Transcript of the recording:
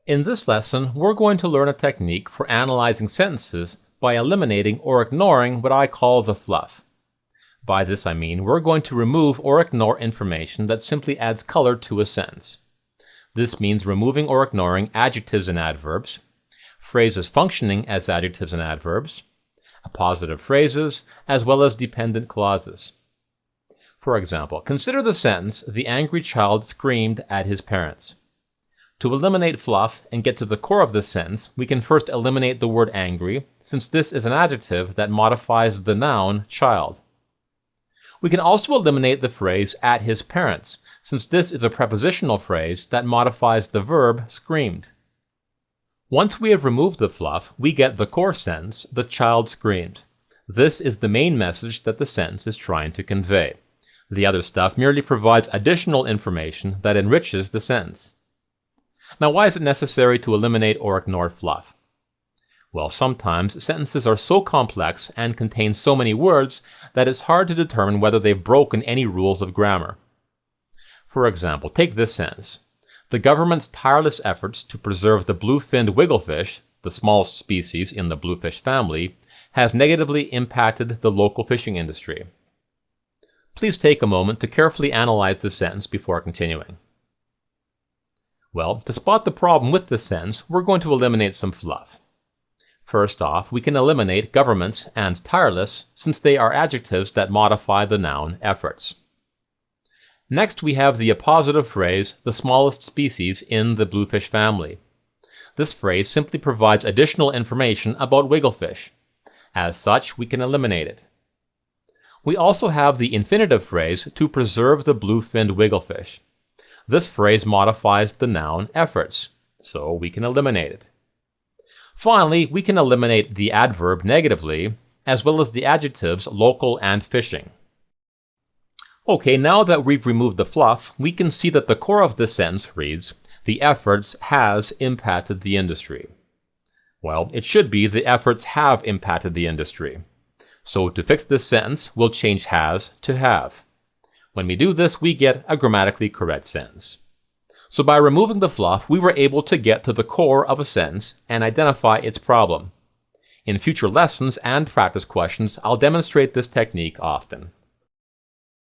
In this lesson, we're going to learn a technique for analyzing sentences by eliminating or ignoring what I call the fluff. By this I mean we're going to remove or ignore information that simply adds color to a sentence. This means removing or ignoring adjectives and adverbs, phrases functioning as adjectives and adverbs, appositive phrases, as well as dependent clauses. For example, consider the sentence, "The angry child screamed at his parents." To eliminate fluff and get to the core of this sentence, we can first eliminate the word angry, since this is an adjective that modifies the noun child. We can also eliminate the phrase "at his parents", since this is a prepositional phrase that modifies the verb screamed. Once we have removed the fluff, we get the core sentence, "The child screamed." This is the main message that the sentence is trying to convey. The other stuff merely provides additional information that enriches the sentence. Now, why is it necessary to eliminate or ignore fluff? Well, sometimes sentences are so complex and contain so many words that it's hard to determine whether they've broken any rules of grammar. For example, take this sentence. The government's tireless efforts to preserve the blue-finned wigglefish, the smallest species in the bluefish family, has negatively impacted the local fishing industry. Please take a moment to carefully analyze this sentence before continuing. Well, to spot the problem with this sentence, we're going to eliminate some fluff. First off, we can eliminate governments and tireless since they are adjectives that modify the noun efforts. Next, we have the appositive phrase, "the smallest species in the bluefish family." This phrase simply provides additional information about wigglefish. As such, we can eliminate it. We also have the infinitive phrase, "to preserve the blue-finned wigglefish." This phrase modifies the noun efforts, so we can eliminate it. Finally, we can eliminate the adverb negatively, as well as the adjectives local and fishing. Okay, now that we've removed the fluff, we can see that the core of this sentence reads, "The efforts has impacted the industry." Well, it should be "the efforts have impacted the industry." So to fix this sentence, we'll change has to have. When we do this, we get a grammatically correct sentence. So by removing the fluff, we were able to get to the core of a sentence and identify its problem. In future lessons and practice questions, I'll demonstrate this technique often.